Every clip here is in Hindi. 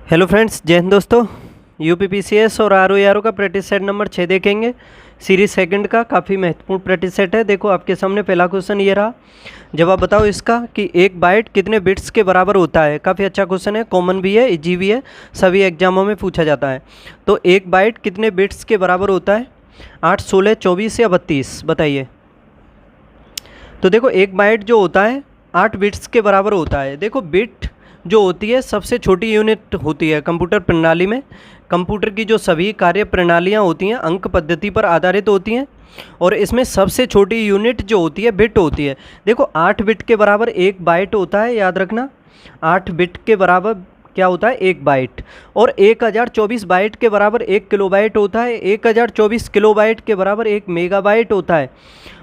हेलो फ्रेंड्स, जय हिंद दोस्तों। यूपीपीसीएस और आरओ का प्रैक्टिस सेट नंबर 6 देखेंगे। सीरीज सेकंड का काफ़ी महत्वपूर्ण प्रैक्टिस सेट है। देखो आपके सामने पहला क्वेश्चन ये रहा। जवाब बताओ इसका कि एक बाइट कितने बिट्स के बराबर होता है। काफ़ी अच्छा क्वेश्चन है, कॉमन भी है, इजी भी है, सभी एग्जामों में पूछा जाता है। तो एक बाइट कितने बिट्स के बराबर होता है? 8, 16, 24 या 32? बताइए। तो देखो एक बाइट जो होता है 8 बिट्स के बराबर होता है। देखो बिट जो होती है सबसे छोटी यूनिट होती है कंप्यूटर प्रणाली में। कंप्यूटर की जो सभी कार्य प्रणालियाँ होती हैं अंक पद्धति पर आधारित होती हैं और इसमें सबसे छोटी यूनिट जो होती है बिट होती है। देखो 8 बिट के बराबर एक बाइट होता है, याद रखना। 8 बिट के बराबर क्या होता है? एक बाइट। और 1024 बाइट के बराबर 1 किलोबाइट होता है। 1024 किलोबाइट के बराबर 1 मेगाबाइट होता है।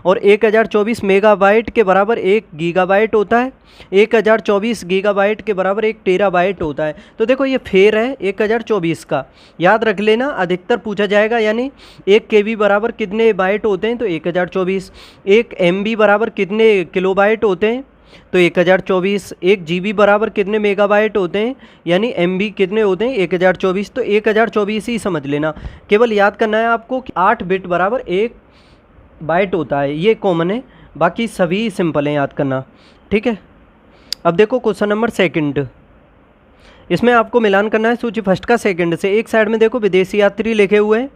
और 1024 मेगाबाइट के बराबर 1 गीगाबाइट होता है। 1024 गीगाबाइट के बराबर 1 टेराबाइट होता है। तो देखो ये फेर है 1024 का, याद रख लेना, अधिकतर पूछा जाएगा। यानी 1 केबी बराबर कितने बाइट होते हैं? तो 1024। 1 एमबी बराबर कितने किलोबाइट होते हैं? तो 1024। 1 जीबी बराबर कितने मेगाबाइट होते हैं? यानी एमबी कितने होते हैं? 1024। तो 1024 ही समझ लेना। केवल याद करना है आपको कि 8 बिट बराबर 1 बाइट होता है, ये कॉमन है, बाकी सभी सिंपल हैं, याद करना। ठीक है। अब देखो क्वेश्चन नंबर सेकंड। इसमें आपको मिलान करना है सूची फर्स्ट का सेकंड से। एक साइड में देखो विदेशी यात्री लिखे हुए हैं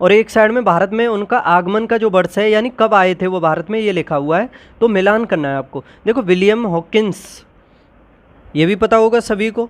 और एक साइड में भारत में उनका आगमन का जो वर्ष है, यानी कब आए थे वो भारत में, ये लिखा हुआ है। तो मिलान करना है आपको। देखो विलियम हॉकिंस, ये भी पता होगा सभी को,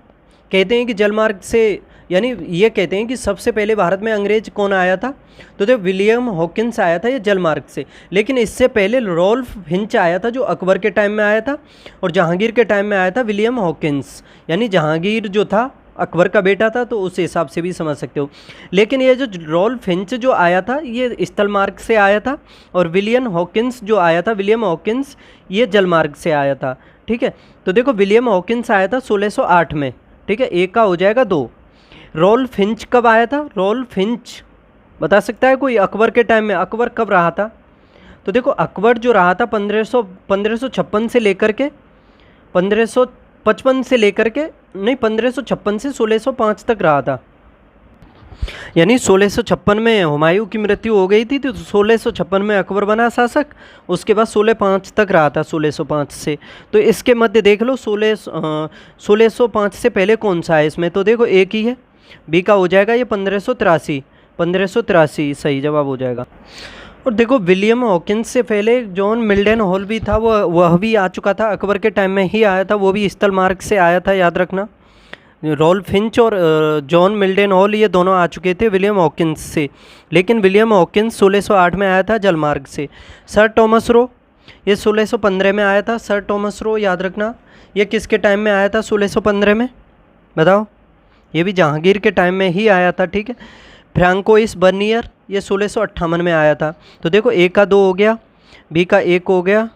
कहते हैं कि जलमार्ग से, यानी ये कहते हैं कि सबसे पहले भारत में अंग्रेज कौन आया था? तो देखो विलियम हॉकिंस आया था ये जलमार्ग से। लेकिन इससे पहले रॉल्फ हिंच आया था जो अकबर के टाइम में आया था, और जहांगीर के टाइम में आया था विलियम हॉकिंस। यानी जहांगीर जो था अकबर का बेटा था, तो उस हिसाब से भी समझ सकते हो। लेकिन ये जो रॉल्फ हिंच जो आया था ये स्थल मार्ग से आया था, और विलियम हॉकिंस जो आया था, विलियम हॉकिंस, ये जलमार्ग से आया था। ठीक है। तो देखो विलियम हॉकिंस आया था 1608 में। ठीक है, एक का हो जाएगा 2। रॉल्फ हिंच कब आया था? रॉल्फ हिंच बता सकता है कोई? अकबर के टाइम में। अकबर कब रहा था? तो देखो अकबर जो रहा था 1556 से लेकर के 1555 से लेकर के, नहीं, 1556 से 1605 तक रहा था। यानी 1656 में हुमायूं की मृत्यु हो गई थी, तो 1656 में अकबर बना शासक। उसके बाद 1605 तक रहा था, 1605 से। तो इसके मध्य देख लो 1605 से पहले कौन सा है इसमें? तो देखो एक ही है, बी का हो जाएगा ये 1583। 1583 सही जवाब हो जाएगा। और देखो विलियम हॉकिंस से पहले जॉन मिल्डन हॉल भी था, वह भी आ चुका था, अकबर के टाइम में ही आया था, वो भी स्थल मार्ग से आया था, याद रखना। रॉल्फ हिंच और जॉन मिल्डन हॉल ये दोनों आ चुके थे विलियम हॉकिंस से। लेकिन विलियम हॉकिंस 1608 में आया था जलमार्ग से। सर टॉमस रो, ये 1615 में आया था। सर टॉमस रो याद रखना, ये किसके टाइम में आया था 1615 में? बताओ। ये भी जहांगीर के टाइम में ही आया था। ठीक है। फ्रैंकोइस बर्नियर, ये 1658 में आया था। तो देखो ए का 2 हो गया, बी का 1 हो गया,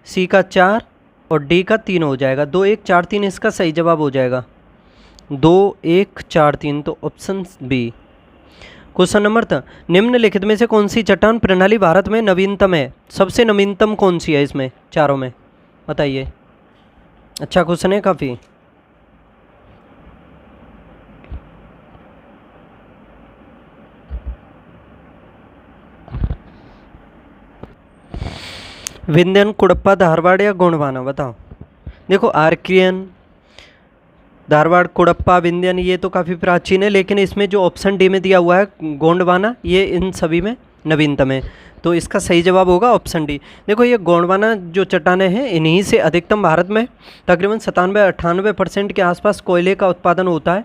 सी का 4 और डी का 3 हो जाएगा। 2, 1, 4, 3 इसका सही जवाब हो जाएगा। 2, 1, 4, 3, तो ऑप्शन बी। क्वेश्चन नंबर था, निम्नलिखित में से कौन सी चट्टान प्रणाली भारत में नवीनतम है? सबसे नवीनतम कौन सी है इसमें चारों में? बताइए। अच्छा क्वेश्चन है काफ़ी। विंध्यन, कुड़प्पा, धारवाड़ या गोंडवाना? बताओ। देखो आर्कियन, धारवाड़, कुड़प्पा, विंध्यन, ये तो काफ़ी प्राचीन है। लेकिन इसमें जो ऑप्शन डी में दिया हुआ है गोंडवाना, ये इन सभी में नवीनतम है। तो इसका सही जवाब होगा ऑप्शन डी। देखो ये गोंडवाना जो चट्टानें हैं, इन्हीं से अधिकतम भारत में तकरीबन 97-98% के आसपास कोयले का उत्पादन होता है।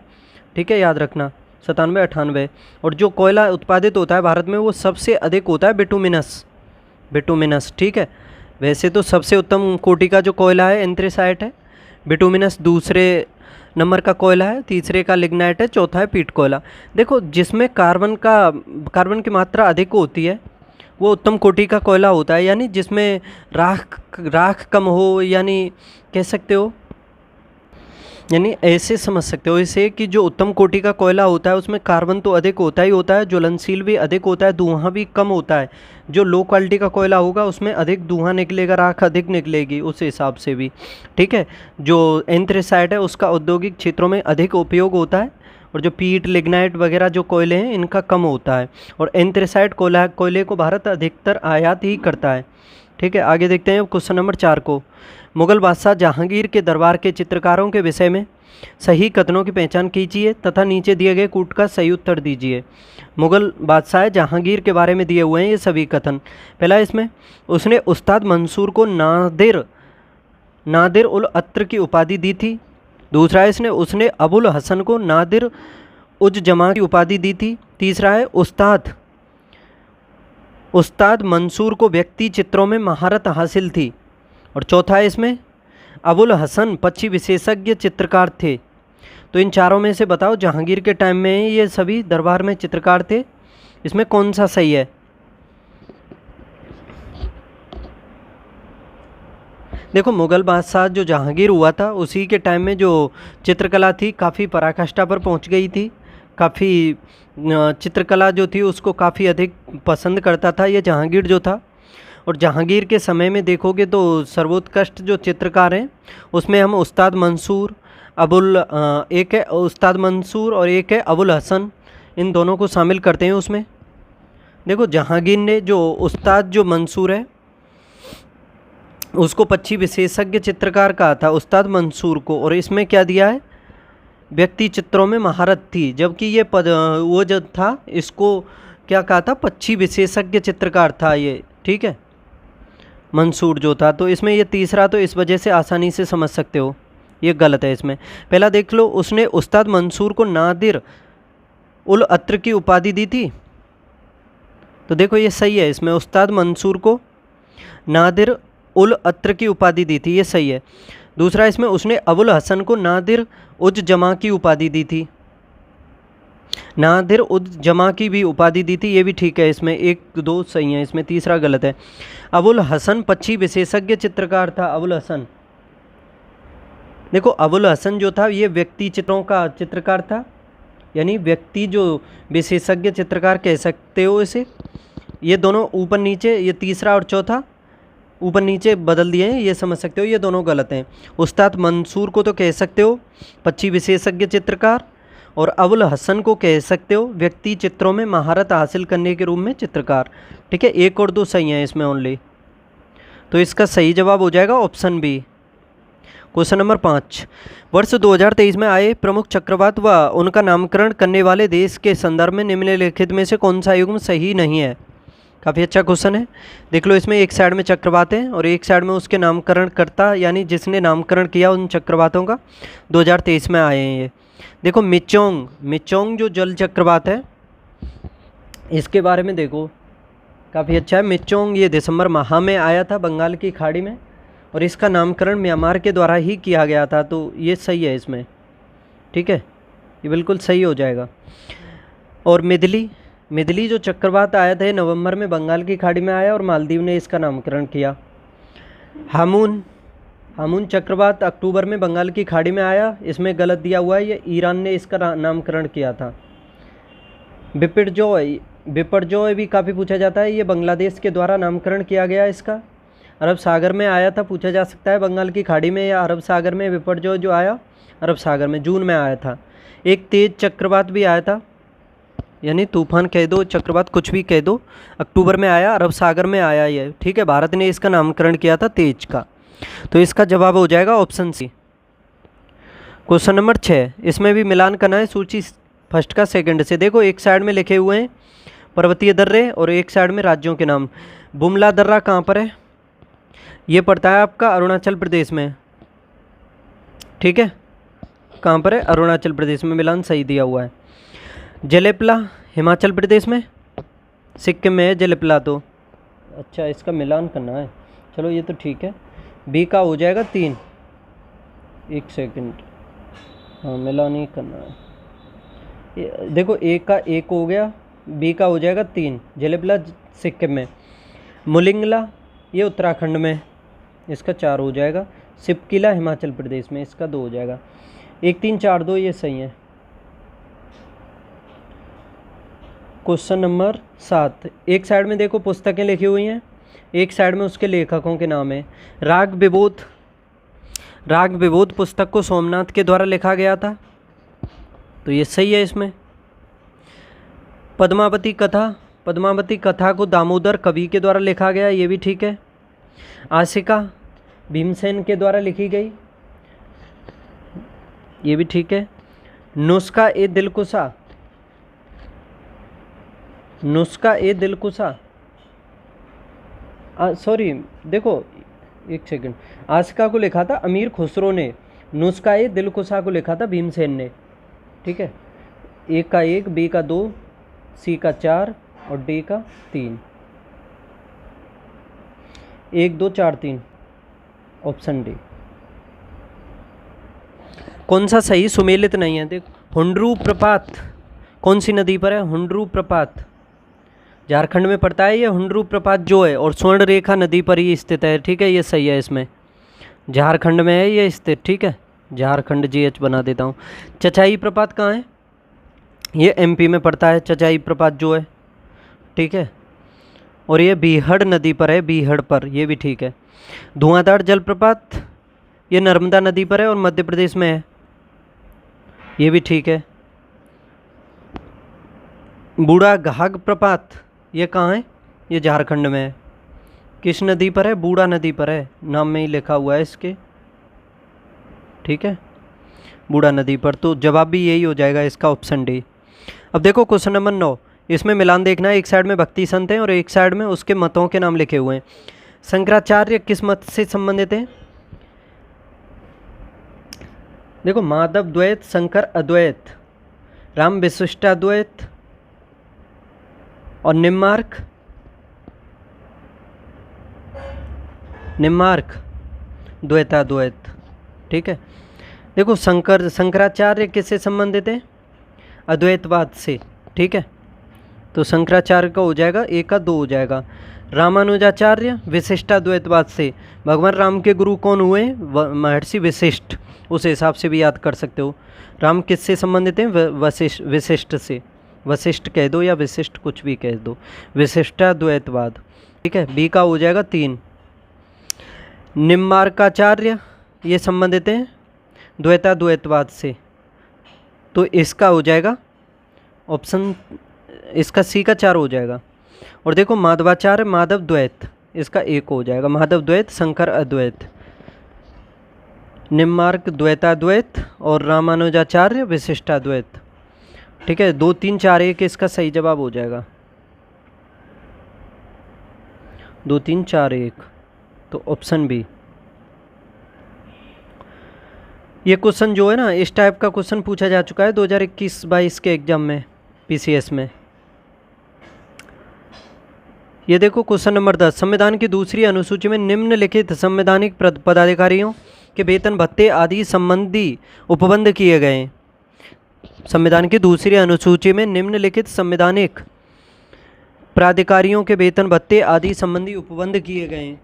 ठीक है, याद रखना 97-98। और जो कोयला उत्पादित होता है भारत में वो सबसे अधिक होता है बिटुमिनस। बिटुमिनस, ठीक है। वैसे तो सबसे उत्तम कोटि का जो कोयला है एंथ्रेसाइट है। बिटुमिनस दूसरे नंबर का कोयला है, तीसरे का लिग्नाइट है, चौथा है पीट कोयला। देखो जिसमें कार्बन की मात्रा अधिक होती है वो उत्तम कोटि का कोयला होता है। यानी जिसमें राख कम हो, यानी कह सकते हो यानी ऐसे समझ सकते हो इसे कि जो उत्तम कोटि का कोयला होता है उसमें कार्बन तो अधिक होता ही होता है, ज्वलनशील भी अधिक होता है, धुआं भी कम होता है। जो लो क्वालिटी का कोयला होगा उसमें अधिक धुआं निकलेगा, राख अधिक निकलेगी उस हिसाब से भी। ठीक है, जो एंथ्रेसाइट है उसका औद्योगिक क्षेत्रों में अधिक उपयोग होता है, और जो पीट लिग्नाइट वगैरह जो कोयले हैं इनका कम होता है। और एंथ्रेसाइट कोयले को भारत अधिकतर आयात ही करता है। ठीक है, आगे देखते हैं क्वेश्चन नंबर 4 को। मुगल बादशाह जहांगीर के दरबार के चित्रकारों के विषय में सही कथनों की पहचान कीजिए तथा नीचे दिए गए कूट का सही उत्तर दीजिए। मुगल बादशाह जहांगीर के बारे में दिए हुए हैं ये सभी कथन। पहला इसमें उसने उस्ताद मंसूर को नादिर उल अत्र की उपाधि दी थी। दूसरा है उसने अबुल हसन को नादिर उज जमा की उपाधि दी थी। तीसरा है उस्ताद मंसूर को व्यक्ति चित्रों में महारत हासिल थी। और चौथा है इसमें अबुल हसन पक्षी विशेषज्ञ चित्रकार थे। तो इन चारों में से बताओ जहांगीर के टाइम में ये सभी दरबार में चित्रकार थे, इसमें कौन सा सही है? देखो मुगल बादशाह जो जहांगीर हुआ था उसी के टाइम में जो चित्रकला थी काफ़ी पराकाष्ठा पर पहुंच गई थी। काफ़ी चित्रकला जो थी उसको काफ़ी अधिक पसंद करता था ये जहांगीर जो था। और जहांगीर के समय में देखोगे तो सर्वोत्कृष्ट जो चित्रकार हैं उसमें हम उस्ताद मंसूर एक है उस्ताद मंसूर और एक है अबुल हसन, इन दोनों को शामिल करते हैं उसमें। देखो जहांगीर ने जो उस्ताद जो मंसूर है उसको पक्षी विशेषज्ञ चित्रकार कहा था उस्ताद मंसूर को, और इसमें क्या दिया है व्यक्ति चित्रों में महारत थी, जबकि ये वो जो था इसको क्या कहा था पक्षी विशेषज्ञ चित्रकार था ये। ठीक है, मंसूर जो था। तो इसमें ये तीसरा तो इस वजह से आसानी से समझ सकते हो ये गलत है। इसमें पहला देख लो उसने उस्ताद मंसूर को नादिर उल अत्र की उपाधि दी थी, तो देखो ये सही है। इसमें उस्ताद मंसूर को नादिर उल अत्र की उपाधि दी थी, ये सही है। दूसरा इसमें उसने अबुल हसन को नादिर उज जमा की उपाधि दी थी, नादिर उज जमा की भी उपाधि दी थी, ये भी ठीक है। इसमें 1-2 सही है, इसमें तीसरा गलत है। अबुल हसन पक्षी विशेषज्ञ चित्रकार था। अबुल हसन देखो अबुल हसन जो था ये व्यक्ति चित्रों का चित्रकार था, यानी व्यक्ति जो विशेषज्ञ चित्रकार कह सकते हो इसे। ये दोनों ऊपर नीचे, ये तीसरा और चौथा ऊपर नीचे बदल दिए हैं, ये समझ सकते हो ये दोनों गलत हैं। उस्ताद मंसूर को तो कह सकते हो पक्षी विशेषज्ञ चित्रकार, और अबुल हसन को कह सकते हो व्यक्ति चित्रों में महारत हासिल करने के रूप में चित्रकार। ठीक है, 1 और 2 सही हैं इसमें ओनली, तो इसका सही जवाब हो जाएगा ऑप्शन बी। क्वेश्चन नंबर 5, वर्ष 2023 में आए प्रमुख चक्रवात व उनका नामकरण करने वाले देश के संदर्भ में निम्नलिखित में से कौन सा युग्म सही नहीं है? काफ़ी अच्छा क्वेश्चन है। देख लो इसमें एक साइड में चक्रवात है और एक साइड में उसके नामकरण करता, यानी जिसने नामकरण किया उन चक्रवातों का 2023 में आए हैं ये। देखो मिचोंग जो जल चक्रवात है इसके बारे में देखो काफ़ी अच्छा है। मिचोंग ये दिसंबर माह में आया था बंगाल की खाड़ी में, और इसका नामकरण म्यांमार के द्वारा ही किया गया था, तो ये सही है इसमें। ठीक है, ये बिल्कुल सही हो जाएगा। और मिदली जो चक्रवात आया था नवंबर में बंगाल की खाड़ी में आया और मालदीव ने इसका नामकरण किया। हामून चक्रवात अक्टूबर में बंगाल की खाड़ी में आया, इसमें गलत दिया हुआ है, ये ईरान ने इसका नामकरण किया था। बिपरजॉय भी काफ़ी पूछा जाता है, ये बांग्लादेश के द्वारा नामकरण किया गया इसका। अरब सागर में आया था, पूछा जा सकता है बंगाल की खाड़ी में या अरब सागर में। बिपरजॉय जो आया अरब सागर में जून में आया था। एक तेज चक्रवात भी आया था, यानी तूफान कह दो चक्रवात कुछ भी कह दो, अक्टूबर में आया, अरब सागर में आया ये। ठीक है, भारत ने इसका नामकरण किया था तेज का, तो इसका जवाब हो जाएगा ऑप्शन सी। क्वेश्चन नंबर 6, इसमें भी मिलान करना है सूची फर्स्ट का सेकंड से। देखो एक साइड में लिखे हुए हैं पर्वतीय दर्रे और एक साइड में राज्यों के नाम। बुमला दर्रा कहाँ पर है? ये पड़ता है आपका अरुणाचल प्रदेश में। ठीक है, कहाँ पर है? अरुणाचल प्रदेश में, मिलान सही दिया हुआ है। जलेपला हिमाचल प्रदेश में, सिक्किम में है जलेपला, तो अच्छा इसका मिलान करना है। चलो ये तो ठीक है, बी का हो जाएगा 3। 1 सेकंड, हाँ मिलान ही करना है। देखो ए का 1 हो गया, बी का हो जाएगा 3। जलेपला सिक्किम में, मुलिंगला ये उत्तराखंड में, इसका 4 हो जाएगा। सिपकिला हिमाचल प्रदेश में, इसका 2 हो जाएगा। 1342 ये सही है। क्वेश्चन नंबर 7, एक साइड में देखो पुस्तकें लिखी हुई हैं, एक साइड में उसके लेखकों के नाम है। राग विबोध पुस्तक को सोमनाथ के द्वारा लिखा गया था, तो ये सही है इसमें। पद्मावती कथा को दामोदर कवि के द्वारा लिखा गया, ये भी ठीक है। आशिका भीमसेन के द्वारा लिखी गई, ये भी ठीक है। नुस्खा ए दिलकुशा सॉरी देखो एक सेकंड, आशिका को लिखा था अमीर खुसरो ने, नुस्खा ए दिलकुशा को लिखा था भीमसेन ने, ठीक है। ए का 1, बी का 2, सी का 4 और डी का 3, 1 2 4 3, ऑप्शन डी। कौन सा सही सुमेलित नहीं है? देखो हुंडरू प्रपात कौन सी नदी पर है? हुंडरू प्रपात झारखंड में पड़ता है ये हुंडरू प्रपात जो है, और स्वर्ण रेखा नदी पर ही स्थित है, ठीक है, ये सही है इसमें। झारखंड में है ये स्थित, ठीक है, झारखंड GH बना देता हूँ। चचाई प्रपात कहाँ है? ये MP में पड़ता है चचाई प्रपात जो है, ठीक है, और ये बीहड़ नदी पर है, बीहड़ पर, ये भी ठीक है। धुआंधार जलप्रपात ये नर्मदा नदी पर है और मध्य प्रदेश में है, ये भी ठीक है। बूढ़ा घाघ प्रपात ये कहाँ है? ये झारखंड में है। किस नदी पर है? बूढ़ा नदी पर है, नाम में ही लिखा हुआ है इसके, ठीक है, बूढ़ा नदी पर। तो जवाब भी यही हो जाएगा इसका, ऑप्शन डी। अब देखो क्वेश्चन नंबर 9, इसमें मिलान देखना है। एक साइड में भक्ति संत हैं और एक साइड में उसके मतों के नाम लिखे हुए हैं। शंकराचार्य किस मत से संबंधित हैं? देखो माधव द्वैत, शंकर अद्वैत, राम विशिष्टाद्वैत और निम्बार्क द्वैताद्वैत, ठीक है। देखो शंकराचार्य किससे संबंधित है? अद्वैतवाद से, ठीक है, तो शंकराचार्य का हो जाएगा, एक का 2 हो जाएगा। रामानुजाचार्य विशिष्टाद्वैतवाद से, भगवान राम के गुरु कौन हुए? महर्षि वशिष्ठ, उस हिसाब से भी याद कर सकते हो। राम किससे संबंधित हैं? वशिष्ठ से, वशिष्ठ कह दो या विशिष्ट कुछ भी कह दो, विशिष्टाद्वैतवाद, ठीक है, बी का हो जाएगा 3। निम्बार्काचार्य ये संबंधित हैं द्वैताद्वैतवाद से, तो इसका हो जाएगा ऑप्शन, इसका सी का 4 हो जाएगा। और देखो माधवाचार्य माधव द्वैत, इसका 1 हो जाएगा, माधव द्वैत, शंकर अद्वैत, निम्बार्क द्वैताद्वैत और रामानुजाचार्य विशिष्टाद्वैत, ठीक है। 2 3 4 1 इसका सही जवाब हो जाएगा, 2 3 4 1, तो ऑप्शन बी। ये क्वेश्चन जो है ना, इस टाइप का क्वेश्चन पूछा जा चुका है 2021-22 के एग्जाम में, PCS में। ये देखो क्वेश्चन नंबर 10, संविधान की दूसरी अनुसूची में निम्नलिखित संवैधानिक पदाधिकारियों के वेतन भत्ते आदि संबंधी उपबंध किए गए हैं। संविधान की दूसरी अनुसूची में निम्नलिखित संवैधानिक प्राधिकारियों के वेतन भत्ते आदि संबंधी उपबंध किए गए हैं।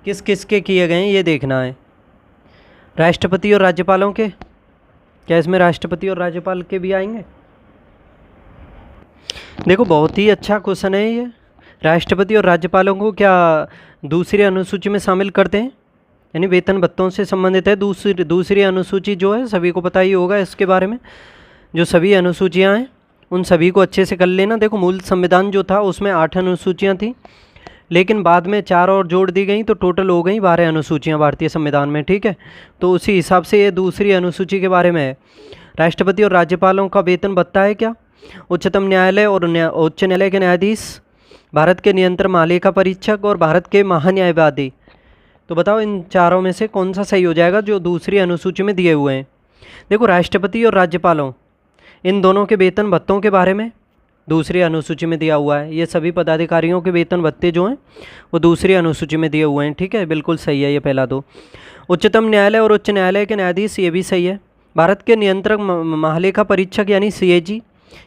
किस किस के किए गए हैं ये देखना है। राष्ट्रपति और राज्यपालों के, क्या इसमें राष्ट्रपति और राज्यपाल के भी आएंगे? देखो बहुत ही अच्छा क्वेश्चन है ये। राष्ट्रपति और राज्यपालों को क्या दूसरी अनुसूची में शामिल करते हैं? यानी वेतन भत्तों से संबंधित है दूसरी अनुसूची जो है, सभी को पता ही होगा इसके बारे में। जो सभी अनुसूचियां हैं उन सभी को अच्छे से कर लेना। देखो मूल संविधान जो था उसमें 8 अनुसूचियां थी, लेकिन बाद में 4 और जोड़ दी गई, तो टोटल हो गई 12 अनुसूचियां भारतीय संविधान में, ठीक है। तो उसी हिसाब से ये दूसरी अनुसूची के बारे में है। राष्ट्रपति और राज्यपालों का वेतन भत्ता है क्या? उच्चतम न्यायालय और उच्च न्यायालय के न्यायाधीश, भारत के नियंत्रक महालेखा परीक्षक और भारत के महान्यायवादी। तो बताओ इन चारों में से कौन सा सही हो जाएगा जो दूसरी अनुसूची में दिए हुए हैं। देखो राष्ट्रपति और राज्यपालों, इन दोनों के वेतन भत्तों के बारे में दूसरी अनुसूची में दिया हुआ है। ये सभी पदाधिकारियों के वेतन भत्ते जो हैं वो दूसरी अनुसूची में दिए हुए हैं, ठीक है, बिल्कुल सही है ये पहला 2। उच्चतम न्यायालय और उच्च न्यायालय के न्यायाधीश, ये भी सही है। भारत के नियंत्रक महालेखा परीक्षक यानी CAG,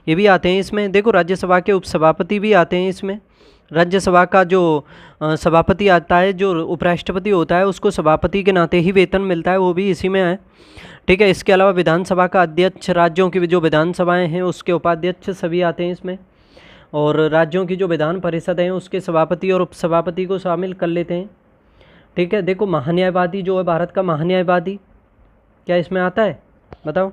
ये भी आते हैं इसमें। देखो राज्यसभा के उपसभापति भी आते हैं इसमें। राज्यसभा का जो सभापति आता है, जो उपराष्ट्रपति होता है, उसको सभापति के नाते ही वेतन मिलता है, वो भी इसी में है। ठीक है। इसके अलावा विधानसभा का अध्यक्ष, राज्यों की जो विधानसभाएं हैं उसके उपाध्यक्ष सभी आते हैं इसमें, और राज्यों की जो विधान परिषद है उसके सभापति और उपसभापति को शामिल कर लेते हैं। ठीक है। देखो महान्यायवादी जो है भारत का महान्यायवादी, क्या इसमें आता है बताओ?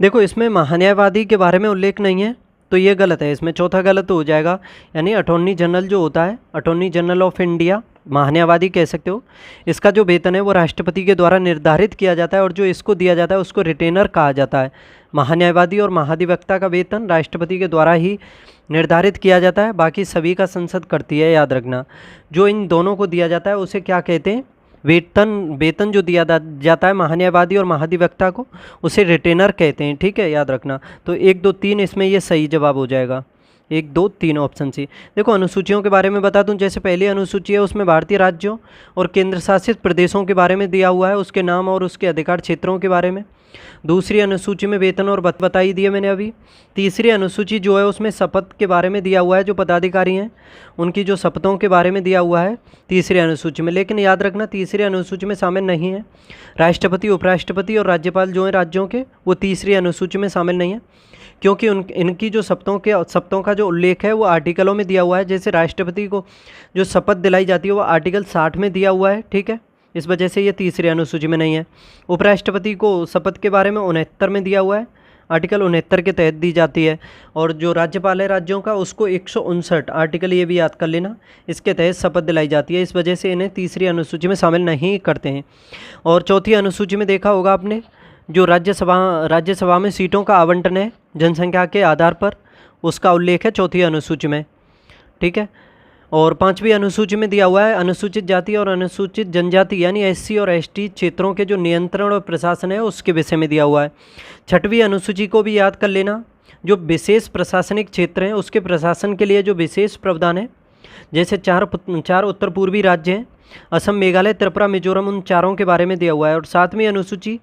देखो इसमें महान्यायवादी के बारे में उल्लेख नहीं है तो ये गलत है, इसमें चौथा गलत हो जाएगा। यानी अटॉर्नी जनरल जो होता है, अटॉर्नी जनरल ऑफ इंडिया, महान्यायवादी कह सकते हो। इसका जो वेतन है वो राष्ट्रपति के द्वारा निर्धारित किया जाता है और जो इसको दिया जाता है उसको रिटेनर कहा जाता है। महान्यायवादी और महाधिवक्ता का वेतन राष्ट्रपति के द्वारा ही निर्धारित किया जाता है, बाकी सभी का संसद करती है, याद रखना। जो इन दोनों को दिया जाता है उसे क्या कहते हैं? वेतन जो दिया जाता है महान्यायवादी और महाधिवक्ता को, उसे रिटेनर कहते हैं। ठीक है, याद रखना। तो 1 2 3 इसमें ये सही जवाब हो जाएगा, 1 2 3 ऑप्शन सी। देखो अनुसूचियों के बारे में बता दूं, जैसे पहली अनुसूची है उसमें भारतीय राज्यों और केंद्र शासित प्रदेशों के बारे में दिया हुआ है, उसके नाम और उसके अधिकार क्षेत्रों के बारे में। दूसरी अनुसूची में वेतन और बताई दी है मैंने अभी। तीसरी अनुसूची जो है उसमें शपथ के बारे में दिया हुआ है, जो पदाधिकारी हैं उनकी जो शपथों के बारे में दिया हुआ है तीसरी अनुसूची में। लेकिन याद रखना तीसरी अनुसूची में शामिल नहीं है राष्ट्रपति, उपराष्ट्रपति और राज्यपाल जो हैं राज्यों के, वो तीसरी अनुसूची में शामिल नहीं है, क्योंकि इनकी जो शपथों का जो उल्लेख है वो आर्टिकलों में दिया हुआ है। जैसे राष्ट्रपति को जो शपथ दिलाई जाती है वो आर्टिकल 60 में दिया हुआ है। ठीक है, इस वजह से ये तीसरी अनुसूची में नहीं है। उपराष्ट्रपति को शपथ के बारे में 69 में दिया हुआ है, आर्टिकल 69 के तहत दी जाती है। और जो राज्यपाल है राज्यों का, उसको 159 आर्टिकल, ये भी याद कर लेना, इसके तहत शपथ दिलाई जाती है। इस वजह से इन्हें तीसरी अनुसूची में शामिल नहीं करते हैं। और चौथी अनुसूची में देखा होगा आपने, जो राज्यसभा में सीटों का आवंटन है जनसंख्या के आधार पर, उसका उल्लेख है चौथी अनुसूची में। ठीक है। और पांचवी अनुसूची में दिया हुआ है अनुसूचित जाति और अनुसूचित जनजाति यानी SC और ST क्षेत्रों के जो नियंत्रण और प्रशासन है उसके विषय में दिया हुआ है। छठवीं अनुसूची को भी याद कर लेना, जो विशेष प्रशासनिक क्षेत्र हैं उसके प्रशासन के लिए जो विशेष प्रावधान है, जैसे चार उत्तर पूर्वी राज्य हैं, असम, मेघालय, त्रिपुरा, मिजोरम, उन चारों के बारे में दिया हुआ है। और सातवीं अनुसूची